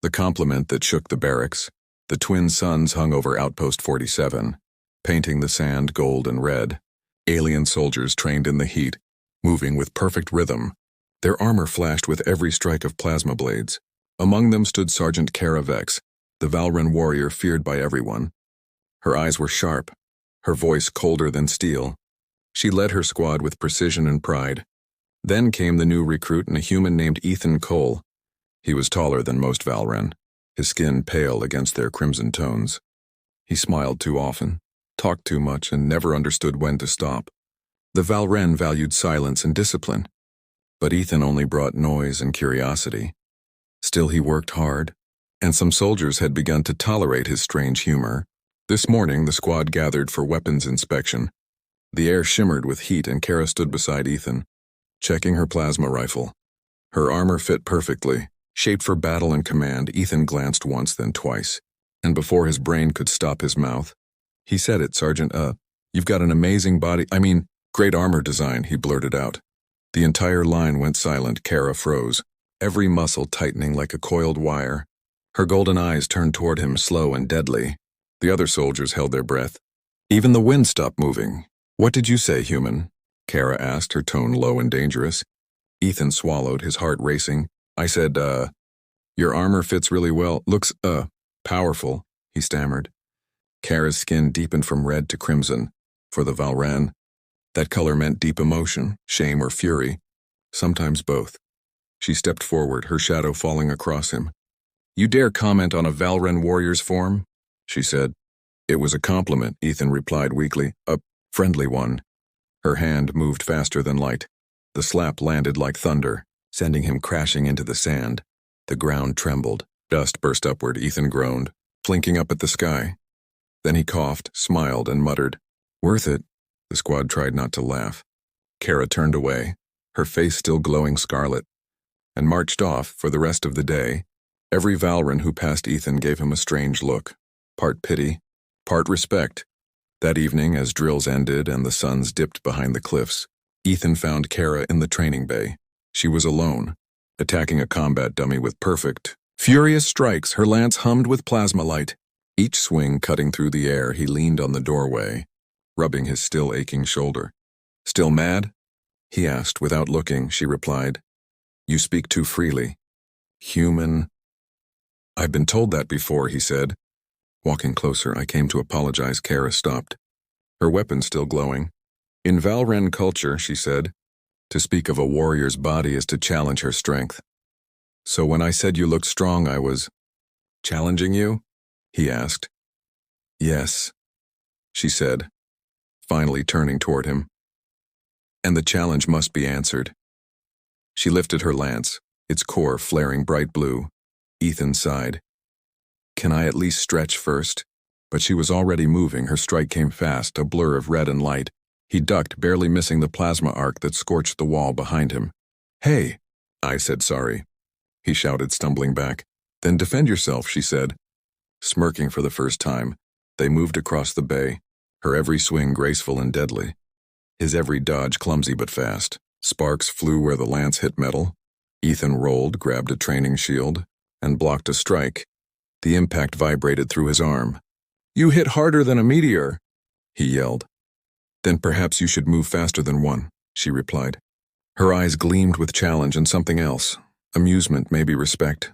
The compliment that shook the barracks. The twin suns hung over Outpost 47, painting the sand gold and red. Alien soldiers trained in the heat, moving with perfect rhythm. Their armor flashed with every strike of plasma blades. Among them stood Sergeant Kara Vex, the Valren warrior feared by everyone. Her eyes were sharp, her voice colder than steel. She led her squad with precision and pride. Then came the new recruit and a human named Ethan Cole. He was taller than most Valren, his skin pale against their crimson tones. He smiled too often, talked too much, and never understood when to stop. The Valren valued silence and discipline, but Ethan only brought noise and curiosity. Still, he worked hard, and some soldiers had begun to tolerate his strange humor. This morning, the squad gathered for weapons inspection. The air shimmered with heat, and Kara stood beside Ethan, checking her plasma rifle. Her armor fit perfectly, shaped for battle and command. Ethan glanced once, then twice, and before his brain could stop his mouth, he said it, "Sergeant, you've got an amazing great armor design," he blurted out. The entire line went silent. Kara froze, every muscle tightening like a coiled wire. Her golden eyes turned toward him, slow and deadly. The other soldiers held their breath. Even the wind stopped moving. "What did you say, human?" Kara asked, her tone low and dangerous. Ethan swallowed, his heart racing. "I said, your armor fits really well. Looks, powerful," he stammered. Kara's skin deepened from red to crimson. For the Valren, that color meant deep emotion, shame or fury, sometimes both. She stepped forward, her shadow falling across him. "You dare comment on a Valren warrior's form?" she said. "It was a compliment," Ethan replied weakly. "A friendly one." Her hand moved faster than light. The slap landed like thunder, sending him crashing into the sand. The ground trembled. Dust burst upward. Ethan groaned, blinking up at the sky. Then he coughed, smiled, and muttered, "Worth it." The squad tried not to laugh. Kara turned away, her face still glowing scarlet, and marched off for the rest of the day. Every Valren who passed Ethan gave him a strange look, part pity, part respect. That evening, as drills ended and the suns dipped behind the cliffs, Ethan found Kara in the training bay. She was alone, attacking a combat dummy with perfect, furious strikes. Her lance hummed with plasma light. Each swing cutting through the air, he leaned on the doorway, rubbing his still aching shoulder. "Still mad?" he asked. Without looking, she replied, "You speak too freely." "Human." "I've been told that before," he said. Walking closer, "I came to apologize." Kara stopped, her weapon still glowing. "In Valren culture," she said, "to speak of a warrior's body is to challenge her strength. So when I said you looked strong, I was challenging you?" he asked. "Yes," she said, finally turning toward him. "And the challenge must be answered." She lifted her lance, its core flaring bright blue. Ethan sighed. "Can I at least stretch first?" But she was already moving. Her strike came fast, a blur of red and light. He ducked, barely missing the plasma arc that scorched the wall behind him. "Hey!" "I said sorry," he shouted, stumbling back. "Then defend yourself," she said. Smirking for the first time, they moved across the bay, her every swing graceful and deadly, his every dodge clumsy but fast. Sparks flew where the lance hit metal. Ethan rolled, grabbed a training shield, and blocked a strike. The impact vibrated through his arm. "You hit harder than a meteor," he yelled. "Then perhaps you should move faster than one," she replied. Her eyes gleamed with challenge and something else, amusement, maybe respect.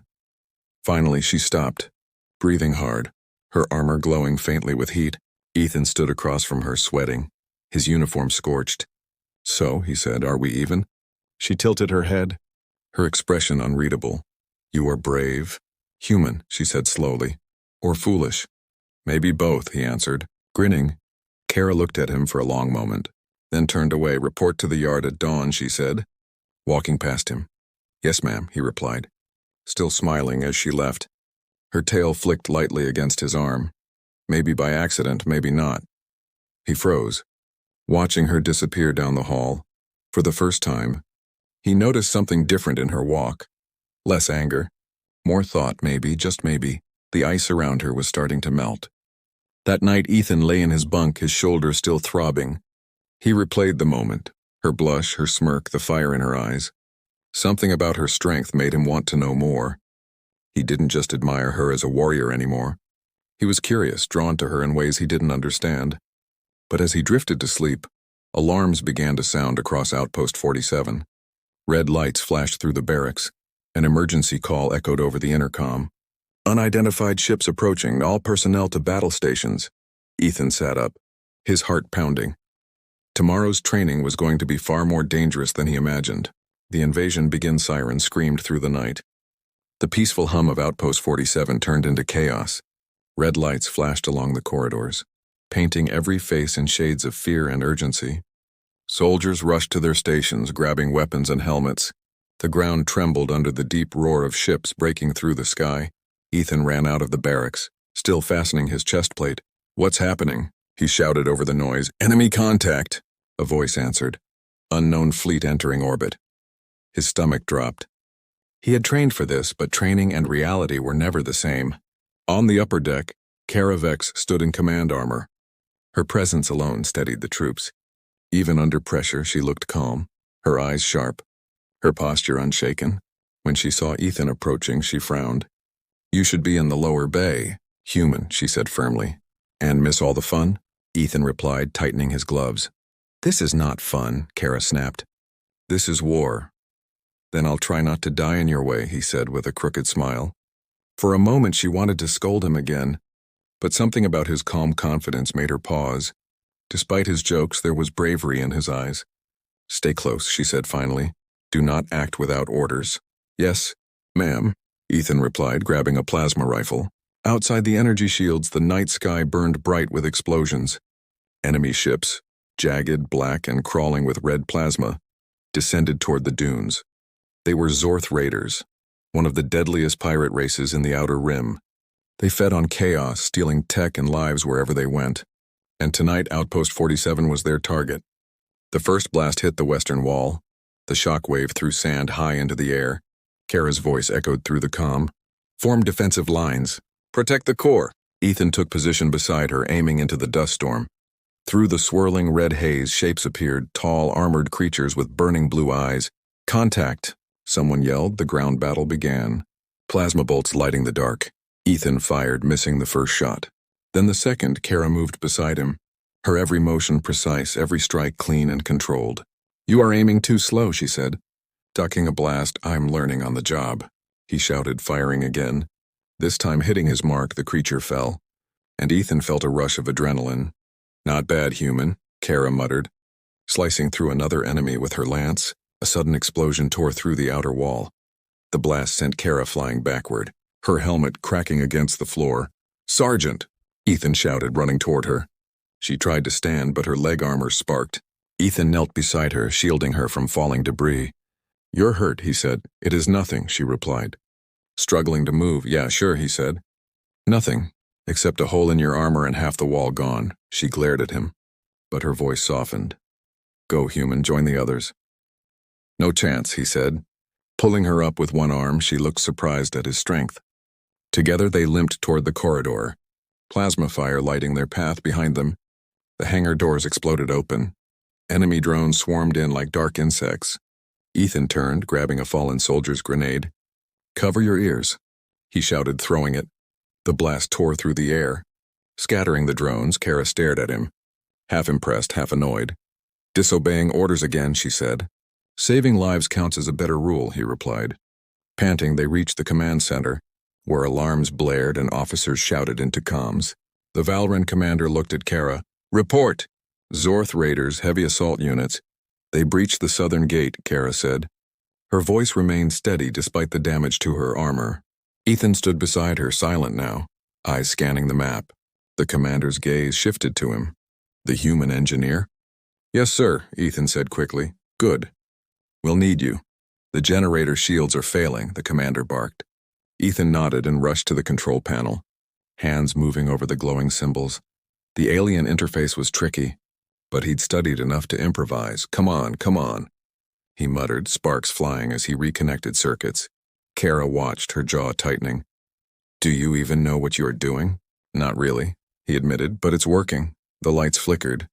Finally, she stopped, breathing hard, her armor glowing faintly with heat. Ethan stood across from her, sweating, his uniform scorched. "So," he said, "are we even?" She tilted her head, her expression unreadable. "You are brave." "Human," she said slowly. "Or foolish." "Maybe both," he answered, grinning. Kara looked at him for a long moment, then turned away. "Report to the yard at dawn," she said, walking past him. "Yes, ma'am," he replied, still smiling as she left. Her tail flicked lightly against his arm. Maybe by accident, maybe not. He froze, watching her disappear down the hall. For the first time, he noticed something different in her walk. Less anger, more thought, maybe, just maybe. The ice around her was starting to melt. That night, Ethan lay in his bunk, his shoulders still throbbing. He replayed the moment, her blush, her smirk, the fire in her eyes. Something about her strength made him want to know more. He didn't just admire her as a warrior anymore. He was curious, drawn to her in ways he didn't understand. But as he drifted to sleep, alarms began to sound across Outpost 47. Red lights flashed through the barracks. An emergency call echoed over the intercom. Unidentified ships approaching, all personnel to battle stations. Ethan sat up, his heart pounding. Tomorrow's training was going to be far more dangerous than he imagined. The invasion begin siren screamed through the night. The peaceful hum of Outpost 47 turned into chaos. Red lights flashed along the corridors, painting every face in shades of fear and urgency. Soldiers rushed to their stations, grabbing weapons and helmets. The ground trembled under the deep roar of ships breaking through the sky. Ethan ran out of the barracks, still fastening his chest plate. "What's happening?" he shouted over the noise. "Enemy contact," a voice answered. Unknown fleet entering orbit. His stomach dropped. He had trained for this, but training and reality were never the same. On the upper deck, Kara Vex stood in command armor. Her presence alone steadied the troops. Even under pressure, she looked calm, her eyes sharp, her posture unshaken. When she saw Ethan approaching, she frowned. "You should be in the lower bay, human," she said firmly. "And miss all the fun?" Ethan replied, tightening his gloves. "This is not fun," Kara snapped. "This is war." "Then I'll try not to die in your way," he said with a crooked smile. For a moment she wanted to scold him again, but something about his calm confidence made her pause. Despite his jokes, there was bravery in his eyes. "Stay close," she said finally. "Do not act without orders." "Yes, ma'am," Ethan replied, grabbing a plasma rifle. Outside the energy shields, the night sky burned bright with explosions. Enemy ships, jagged, black, and crawling with red plasma, descended toward the dunes. They were Zorth Raiders, one of the deadliest pirate races in the Outer Rim. They fed on chaos, stealing tech and lives wherever they went. And tonight, Outpost 47 was their target. The first blast hit the western wall. The shockwave threw sand high into the air. Kara's voice echoed through the comm. "Form defensive lines. Protect the core." Ethan took position beside her, aiming into the dust storm. Through the swirling red haze, shapes appeared, tall, armored creatures with burning blue eyes. "Contact!" Someone yelled. The ground battle began. Plasma bolts lighting the dark. Ethan fired, missing the first shot. Then the second. Kara moved beside him, her every motion precise, every strike clean and controlled. "You are aiming too slow," she said. "Ducking a blast, I'm learning on the job," he shouted, firing again. This time hitting his mark, the creature fell, and Ethan felt a rush of adrenaline. "Not bad, human," Kara muttered. Slicing through another enemy with her lance, a sudden explosion tore through the outer wall. The blast sent Kara flying backward, her helmet cracking against the floor. "Sergeant!" Ethan shouted, running toward her. She tried to stand, but her leg armor sparked. Ethan knelt beside her, shielding her from falling debris. "You're hurt," he said. "It is nothing," she replied. Struggling to move. "Yeah, sure," he said. "Nothing, except a hole in your armor and half the wall gone." She glared at him, but her voice softened. "Go, human, join the others." "No chance," he said. Pulling her up with one arm, she looked surprised at his strength. Together they limped toward the corridor, plasma fire lighting their path behind them. The hangar doors exploded open. Enemy drones swarmed in like dark insects. Ethan turned, grabbing a fallen soldier's grenade. "Cover your ears," he shouted, throwing it. The blast tore through the air. Scattering the drones, Kara stared at him, half impressed, half annoyed. "Disobeying orders again," she said. "Saving lives counts as a better rule," he replied. Panting, they reached the command center, where alarms blared and officers shouted into comms. The Valran commander looked at Kara. "Report! Zorth Raiders, heavy assault units. They breached the southern gate," Kara said. Her voice remained steady despite the damage to her armor. Ethan stood beside her, silent now, eyes scanning the map. The commander's gaze shifted to him. "The human engineer?" "Yes, sir," Ethan said quickly. "Good. We'll need you." "The generator shields are failing," the commander barked. Ethan nodded and rushed to the control panel, hands moving over the glowing symbols. The alien interface was tricky, but he'd studied enough to improvise. Come on," he muttered, sparks flying as he reconnected circuits. Kara watched, her jaw tightening. "Do you even know what you are doing?" "Not really," he admitted, "but it's working." The lights flickered,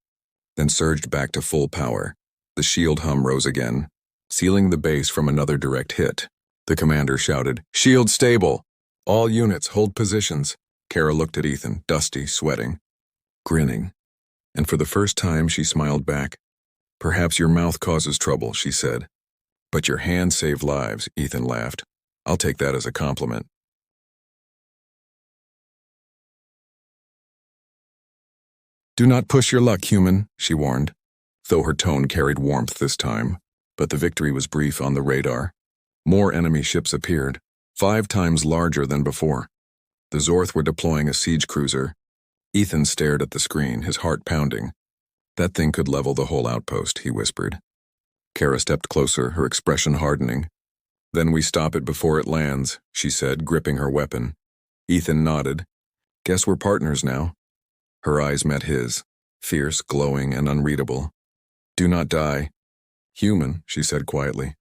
then surged back to full power. The shield hum rose again, sealing the base from another direct hit. The commander shouted, "Shield stable!" All units, hold positions. Kara looked at Ethan, dusty, sweating, grinning. And for the first time, she smiled back. Perhaps your mouth causes trouble, she said. But your hands save lives, Ethan laughed. I'll take that as a compliment. Do not push your luck, human, she warned, though her tone carried warmth this time. But the victory was brief on the radar. More enemy ships appeared, 5 times larger than before. The Zorth were deploying a siege cruiser. Ethan stared at the screen, his heart pounding. That thing could level the whole outpost, he whispered. Kara stepped closer, her expression hardening. Then we stop it before it lands, she said, gripping her weapon. Ethan nodded. Guess we're partners now. Her eyes met his, fierce, glowing, and unreadable. Do not die. Human, she said quietly.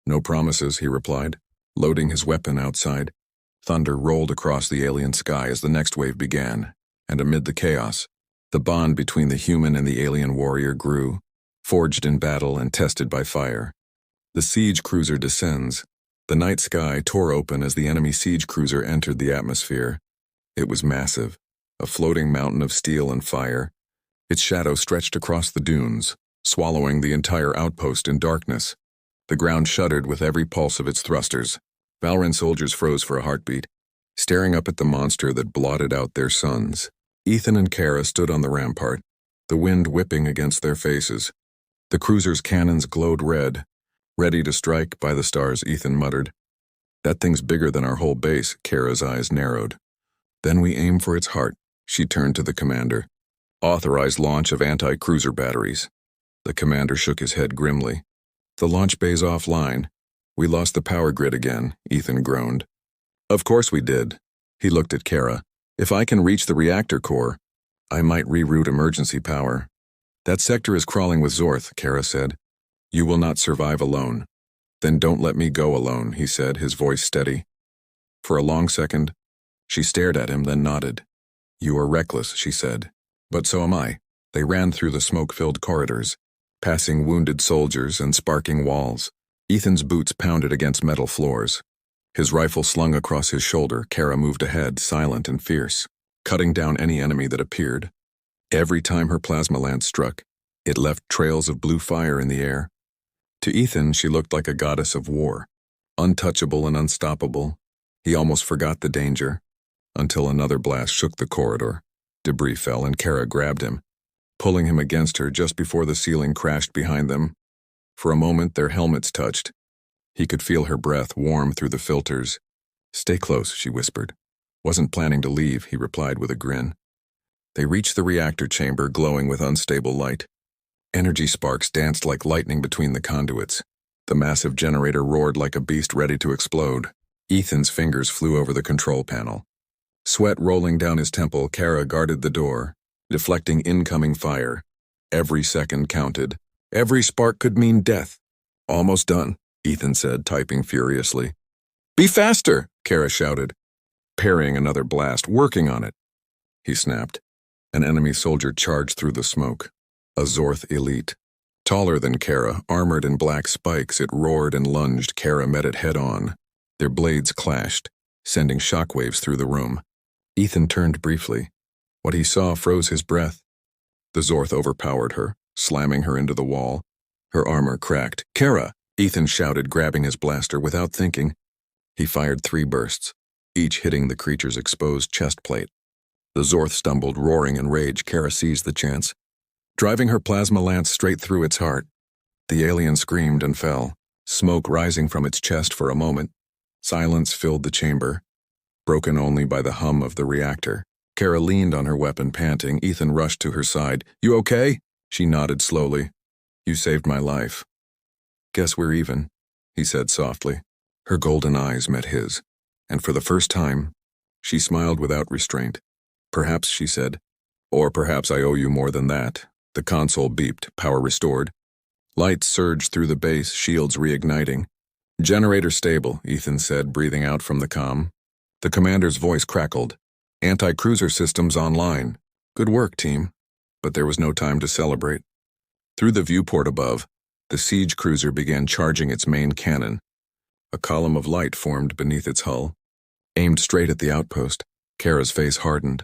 No promises, he replied, loading his weapon outside. Thunder rolled across the alien sky as the next wave began, and amid the chaos, the bond between the human and the alien warrior grew, forged in battle and tested by fire. The siege cruiser descends. The night sky tore open as the enemy siege cruiser entered the atmosphere. It was massive, a floating mountain of steel and fire. Its shadow stretched across the dunes, swallowing the entire outpost in darkness. The ground shuddered with every pulse of its thrusters. Valran soldiers froze for a heartbeat, staring up at the monster that blotted out their suns. Ethan and Kara stood on the rampart, the wind whipping against their faces. The cruiser's cannons glowed red. Ready to strike by the stars, Ethan muttered. That thing's bigger than our whole base, Kara's eyes narrowed. Then we aim for its heart, she turned to the commander. Authorized launch of anti-cruiser batteries. The commander shook his head grimly. The launch bay's offline. We lost the power grid again, Ethan groaned. Of course we did. He looked at Kara. If I can reach the reactor core, I might reroute emergency power. That sector is crawling with Zorth, Kara said. You will not survive alone. Then don't let me go alone, he said, his voice steady. For a long second, she stared at him, then nodded. You are reckless, she said. But so am I. They ran through the smoke-filled corridors, passing wounded soldiers and sparking walls. Ethan's boots pounded against metal floors. His rifle slung across his shoulder, Kara moved ahead, silent and fierce, cutting down any enemy that appeared. Every time her plasma lance struck, it left trails of blue fire in the air. To Ethan, she looked like a goddess of war, untouchable and unstoppable. He almost forgot the danger, until another blast shook the corridor. Debris fell and Kara grabbed him, pulling him against her just before the ceiling crashed behind them. For a moment, their helmets touched. He could feel her breath warm through the filters. Stay close, she whispered. Wasn't planning to leave, he replied with a grin. They reached the reactor chamber, glowing with unstable light. Energy sparks danced like lightning between the conduits. The massive generator roared like a beast ready to explode. Ethan's fingers flew over the control panel. Sweat rolling down his temple, Kara guarded the door, deflecting incoming fire. Every second counted. Every spark could mean death. Almost done, Ethan said, typing furiously. Be faster, Kara shouted, parrying another blast, working on it. He snapped. An enemy soldier charged through the smoke. A Zorth elite. Taller than Kara, armored in black spikes, it roared and lunged. Kara met it head-on. Their blades clashed, sending shockwaves through the room. Ethan turned briefly. What he saw froze his breath. The Zorth overpowered her, slamming her into the wall. Her armor cracked. Kara! Ethan shouted, grabbing his blaster without thinking. He fired 3 bursts, each hitting the creature's exposed chest plate. The Zorth stumbled, roaring in rage. Kara seized the chance, driving her plasma lance straight through its heart. The alien screamed and fell, smoke rising from its chest for a moment. Silence filled the chamber, broken only by the hum of the reactor. Kara leaned on her weapon, panting. Ethan rushed to her side. You okay? She nodded slowly. You saved my life. Guess we're even, he said softly. Her golden eyes met his, and for the first time, she smiled without restraint. Perhaps, she said, or perhaps I owe you more than that. The console beeped, power restored. Lights surged through the base, shields reigniting. Generator stable, Ethan said, breathing out from the comm. The commander's voice crackled. Anti-cruiser systems online. Good work, team. But there was no time to celebrate. Through the viewport above, the siege cruiser began charging its main cannon. A column of light formed beneath its hull. aimed straight at the outpost. Kara's face hardened.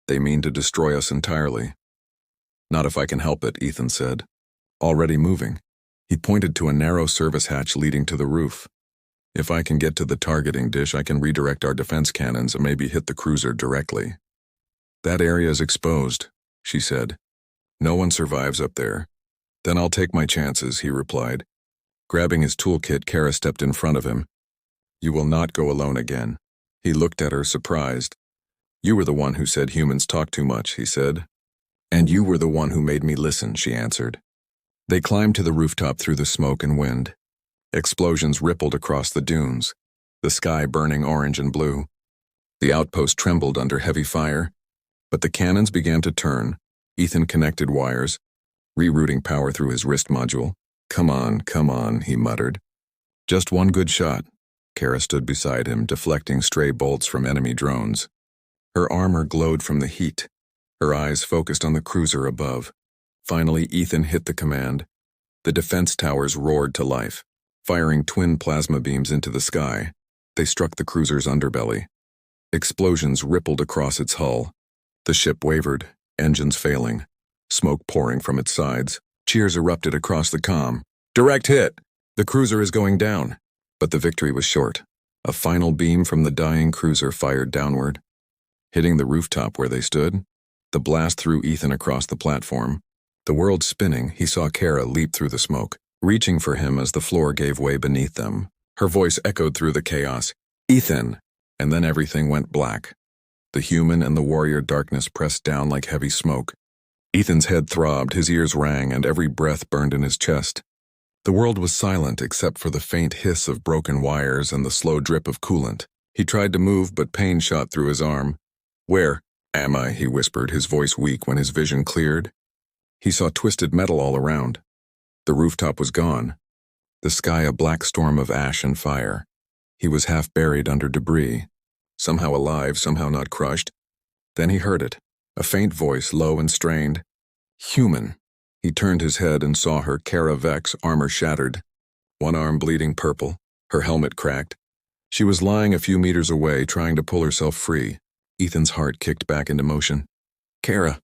They mean to destroy us entirely. Not if I can help it, Ethan said. Already moving. He pointed to a narrow service hatch leading to the roof. If I can get to the targeting dish, I can redirect our defense cannons and maybe hit the cruiser directly. That area is exposed, she said. No one survives up there. Then I'll take my chances, he replied. Grabbing his toolkit, Kara stepped in front of him. You will not go alone again. He looked at her, surprised. You were the one who said humans talk too much, he said. And you were the one who made me listen, she answered. They climbed to the rooftop through the smoke and wind. Explosions rippled across the dunes, the sky burning orange and blue. The outpost trembled under heavy fire, but the cannons began to turn. Ethan connected wires, rerouting power through his wrist module. Come on, he muttered. Just one good shot. Kara stood beside him, deflecting stray bolts from enemy drones. Her armor glowed from the heat, her eyes focused on the cruiser above. Finally, Ethan hit the command. The defense towers roared to life, firing twin plasma beams into the sky. They struck the cruiser's underbelly. Explosions rippled across its hull. The ship wavered, engines failing, smoke pouring from its sides. Cheers erupted across the comm. Direct hit! The cruiser is going down. But the victory was short. A final beam from the dying cruiser fired downward. Hitting the rooftop where they stood, the blast threw Ethan across the platform. The world spinning, he saw Kara leap through the smoke, reaching for him as the floor gave way beneath them. Her voice echoed through the chaos. Ethan! And then everything went black. The human and the warrior darkness pressed down like heavy smoke. Ethan's head throbbed, his ears rang, and every breath burned in his chest. The world was silent except for the faint hiss of broken wires and the slow drip of coolant. He tried to move, but pain shot through his arm. Where am I? He whispered, his voice weak when his vision cleared. He saw twisted metal all around. The rooftop was gone. The sky a black storm of ash and fire. He was half buried under debris, somehow alive, somehow not crushed. Then he heard it, a faint voice, low and strained. Human. He turned his head and saw her, Kara Vex, armor shattered, one arm bleeding purple, her helmet cracked. She was lying a few meters away, trying to pull herself free. Ethan's heart kicked back into motion. Kara,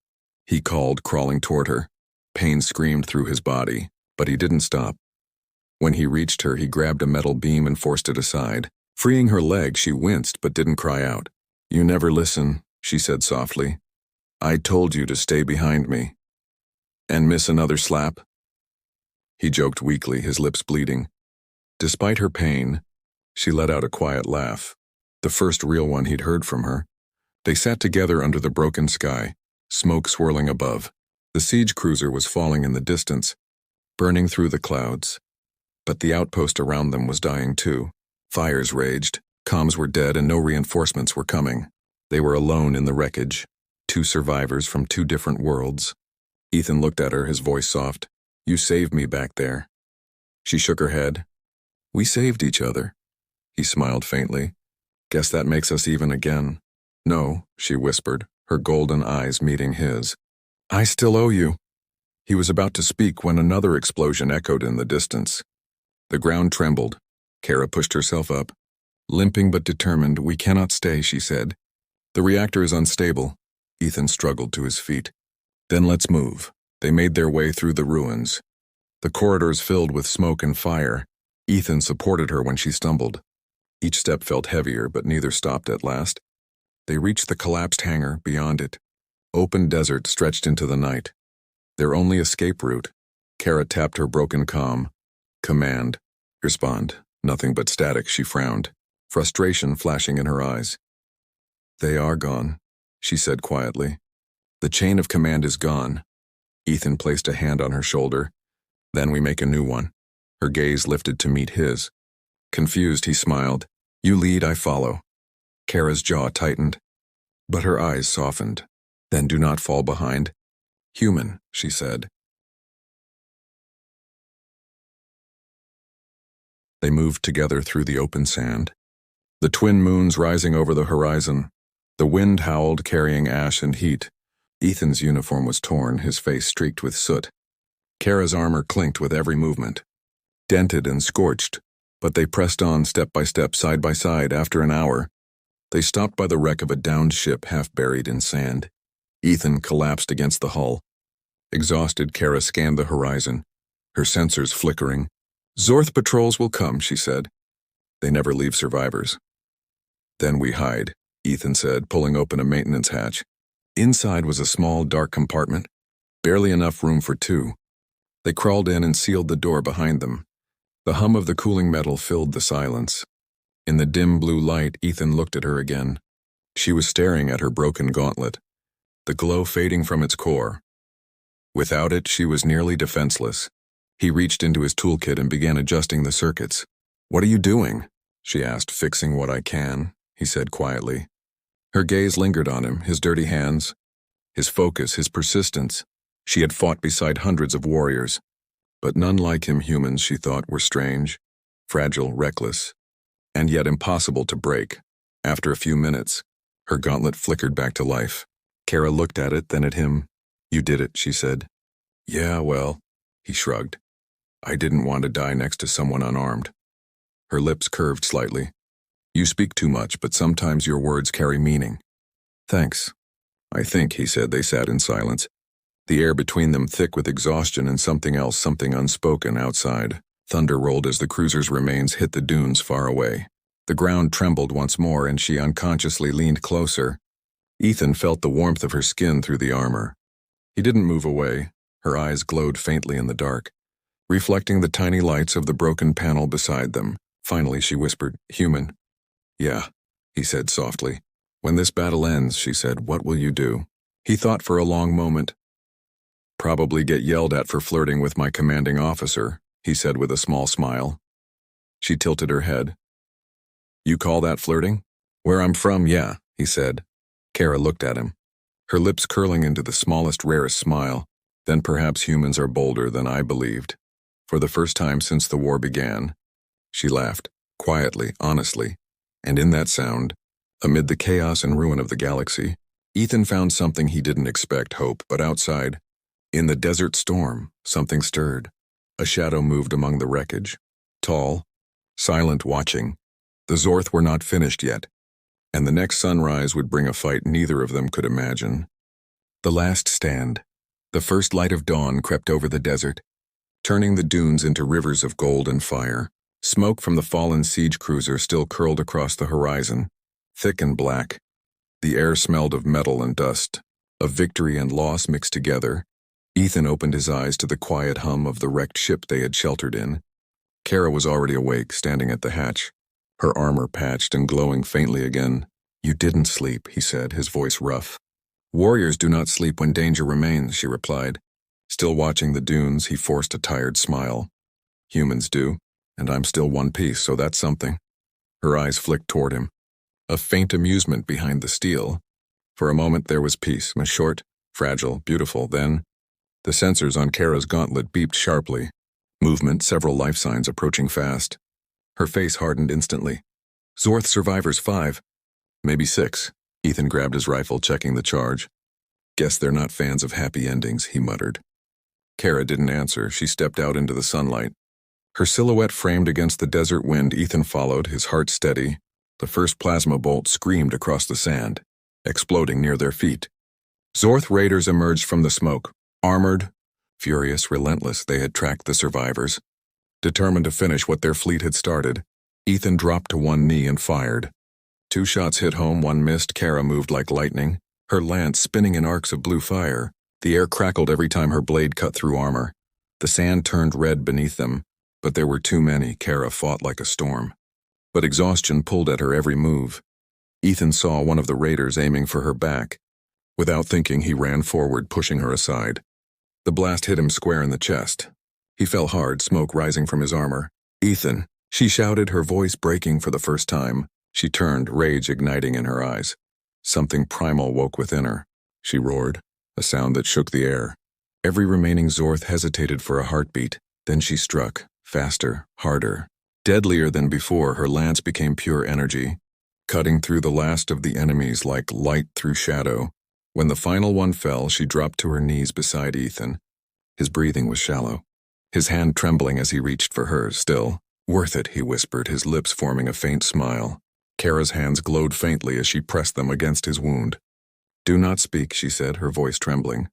he called, crawling toward her. Pain screamed through his body, but he didn't stop. When he reached her, he grabbed a metal beam and forced it aside. Freeing her leg, she winced but didn't cry out. You never listen, she said softly. I told you to stay behind me. And miss another slap? He joked weakly, his lips bleeding. Despite her pain, she let out a quiet laugh, the first real one he'd heard from her. They sat together under the broken sky, smoke swirling above. The siege cruiser was falling in the distance, burning through the clouds. But the outpost around them was dying too. Fires raged, comms were dead, and no reinforcements were coming. They were alone in the wreckage, two survivors from two different worlds. Ethan looked at her, his voice soft. You saved me back there. She shook her head. We saved each other. He smiled faintly. Guess that makes us even again. No, she whispered, her golden eyes meeting his. I still owe you. He was about to speak when another explosion echoed in the distance. The ground trembled. Kara pushed herself up. Limping but determined, we cannot stay, she said. The reactor is unstable. Ethan struggled to his feet. Then let's move. They made their way through the ruins. The corridors filled with smoke and fire. Ethan supported her when she stumbled. Each step felt heavier, but neither stopped at last. They reached the collapsed hangar, beyond it. Open desert stretched into the night. Their only escape route. Kara tapped her broken comm. Command. Respond. Nothing but static, she frowned, frustration flashing in her eyes. They are gone, she said quietly. The chain of command is gone. Ethan placed a hand on her shoulder. Then we make a new one. Her gaze lifted to meet his. Confused, he smiled. You lead, I follow. Kara's jaw tightened, but her eyes softened. Then do not fall behind. Human, she said. They moved together through the open sand. The twin moons rising over the horizon. The wind howled, carrying ash and heat. Ethan's uniform was torn, his face streaked with soot. Kara's armor clinked with every movement. Dented and scorched, but they pressed on step by step, side by side. After an hour, They stopped by the wreck of a downed ship half buried in sand. Ethan collapsed against the hull. Exhausted, Kara scanned the horizon, her sensors flickering. "Zorth patrols will come," she said. "They never leave survivors." "Then we hide," Ethan said, pulling open a maintenance hatch. Inside was a small, dark compartment, barely enough room for two. They crawled in and sealed the door behind them. The hum of the cooling metal filled the silence. In the dim blue light, Ethan looked at her again. She was staring at her broken gauntlet, the glow fading from its core. Without it, she was nearly defenseless. He reached into his toolkit and began adjusting the circuits. "What are you doing?" she asked. "Fixing what I can," he said quietly. Her gaze lingered on him, his dirty hands, his focus, his persistence. She had fought beside hundreds of warriors, but none like him. Humans, she thought, were strange, fragile, reckless, and yet impossible to break. After a few minutes, her gauntlet flickered back to life. Kara looked at it, then at him. "You did it," she said. "Yeah, well," he shrugged. "I didn't want to die next to someone unarmed." Her lips curved slightly. "You speak too much, but sometimes your words carry meaning." "Thanks." "I think," he said. They sat in silence, the air between them thick with exhaustion and something else, something unspoken outside. Thunder rolled as the cruiser's remains hit the dunes far away. The ground trembled once more, and she unconsciously leaned closer. Ethan felt the warmth of her skin through the armor. He didn't move away. Her eyes glowed faintly in the dark, reflecting the tiny lights of the broken panel beside them. Finally, she whispered, "Human." "Yeah," he said softly. "When this battle ends," she said, "what will you do?" He thought for a long moment. "Probably get yelled at for flirting with my commanding officer," he said with a small smile. She tilted her head. "You call that flirting?" "Where I'm from, yeah," he said. Kara looked at him, her lips curling into the smallest, rarest smile. "Then perhaps humans are bolder than I believed." For the first time since the war began, she laughed, quietly, honestly, and in that sound, amid the chaos and ruin of the galaxy, Ethan found something he didn't expect: hope. But outside, in the desert storm, something stirred. A shadow moved among the wreckage, tall, silent, watching. The Zorth were not finished yet, and the next sunrise would bring a fight neither of them could imagine. The last stand. The first light of dawn crept over the desert, turning the dunes into rivers of gold and fire. Smoke from the fallen siege cruiser still curled across the horizon, thick and black. The air smelled of metal and dust, of victory and loss mixed together. Ethan opened his eyes to the quiet hum of the wrecked ship they had sheltered in. Kara was already awake, standing at the hatch, her armor patched and glowing faintly again. "You didn't sleep," he said, his voice rough. "Warriors do not sleep when danger remains," she replied. Still watching the dunes, he forced a tired smile. "Humans do, and I'm still one piece, so that's something." Her eyes flicked toward him, a faint amusement behind the steel. For a moment there was peace, short, fragile, beautiful. Then, the sensors on Kara's gauntlet beeped sharply. Movement, several life signs approaching fast. Her face hardened instantly. "Zorth survivors 5. Maybe 6. Ethan grabbed his rifle, checking the charge. "Guess they're not fans of happy endings," he muttered. Kara didn't answer. She stepped out into the sunlight. Her silhouette framed against the desert wind. Ethan followed, his heart steady. The first plasma bolt screamed across the sand, exploding near their feet. Zorth raiders emerged from the smoke, armored, furious, relentless. They had tracked the survivors, determined to finish what their fleet had started. Ethan dropped to one knee and fired. 2 shots hit home, 1 missed. Kara moved like lightning, her lance spinning in arcs of blue fire. The air crackled every time her blade cut through armor. The sand turned red beneath them, but there were too many. Kara fought like a storm, but exhaustion pulled at her every move. Ethan saw one of the raiders aiming for her back. Without thinking, he ran forward, pushing her aside. The blast hit him square in the chest. He fell hard, smoke rising from his armor. "Ethan," she shouted, her voice breaking for the first time. She turned, rage igniting in her eyes. Something primal woke within her. She roared, a sound that shook the air. Every remaining Zorth hesitated for a heartbeat. Then she struck, faster, harder. Deadlier than before, her lance became pure energy, cutting through the last of the enemies like light through shadow. When the final one fell, she dropped to her knees beside Ethan. His breathing was shallow, his hand trembling as he reached for hers. "Still, worth it," he whispered, his lips forming a faint smile. Kara's hands glowed faintly as she pressed them against his wound. "Do not speak," she said, her voice trembling.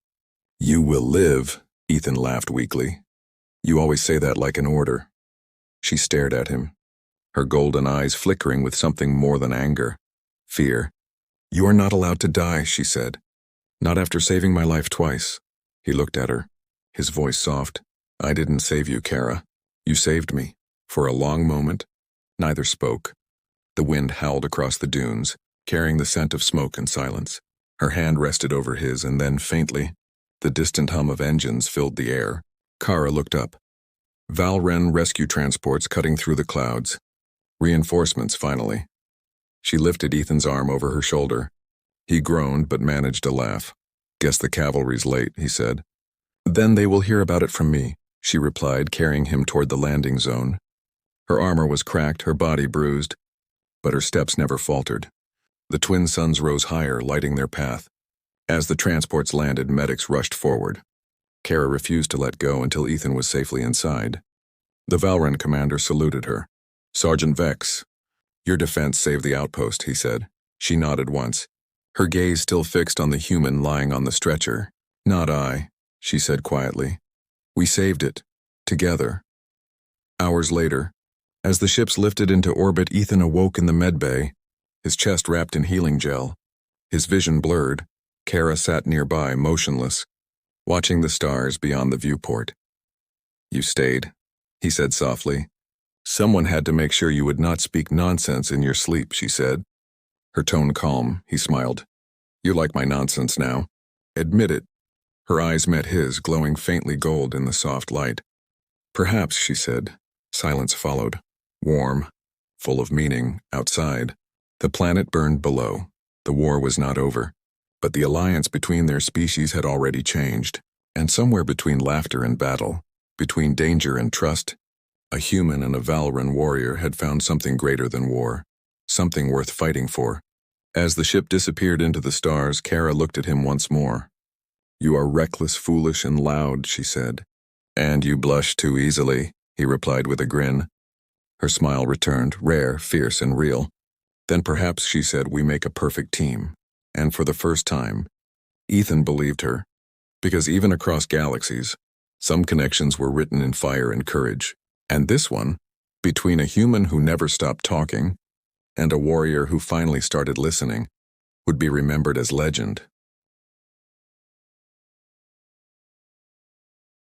"You will live," Ethan laughed weakly. "You always say that like an order." She stared at him, her golden eyes flickering with something more than anger. Fear. "You are not allowed to die," she said. "Not after saving my life twice." He looked at her, his voice soft. "I didn't save you, Kara. You saved me." For a long moment, neither spoke. The wind howled across the dunes, carrying the scent of smoke and silence. Her hand rested over his, and then, faintly, the distant hum of engines filled the air. Kara looked up. Valren rescue transports cutting through the clouds. Reinforcements, finally. She lifted Ethan's arm over her shoulder. He groaned but managed to laugh. "Guess the cavalry's late," he said. "Then they will hear about it from me," she replied, carrying him toward the landing zone. Her armor was cracked, her body bruised, but her steps never faltered. The twin suns rose higher, lighting their path. As the transports landed, medics rushed forward. Kara refused to let go until Ethan was safely inside. The Valren commander saluted her. "Sergeant Vex, your defense saved the outpost," he said. She nodded once, her gaze still fixed on the human lying on the stretcher. "Not I," she said quietly. "We saved it. Together." Hours later, as the ships lifted into orbit, Ethan awoke in the medbay, his chest wrapped in healing gel. His vision blurred. Kara sat nearby, motionless, watching the stars beyond the viewport. "You stayed," he said softly. "Someone had to make sure you would not speak nonsense in your sleep," she said. Her tone calm, he smiled. "You like my nonsense now. Admit it." Her eyes met his, glowing faintly gold in the soft light. "Perhaps," she said. Silence followed, warm, full of meaning, outside. The planet burned below. The war was not over. But the alliance between their species had already changed. And somewhere between laughter and battle, between danger and trust, a human and a Valren warrior had found something greater than war, something worth fighting for. As the ship disappeared into the stars, Kara looked at him once more. "You are reckless, foolish, and loud," she said. "And you blush too easily," he replied with a grin. Her smile returned, rare, fierce, and real. "Then perhaps," she said, "we make a perfect team." And for the first time, Ethan believed her. Because even across galaxies, some connections were written in fire and courage. And this one, between a human who never stopped talking and a warrior who finally started listening, would be remembered as legend.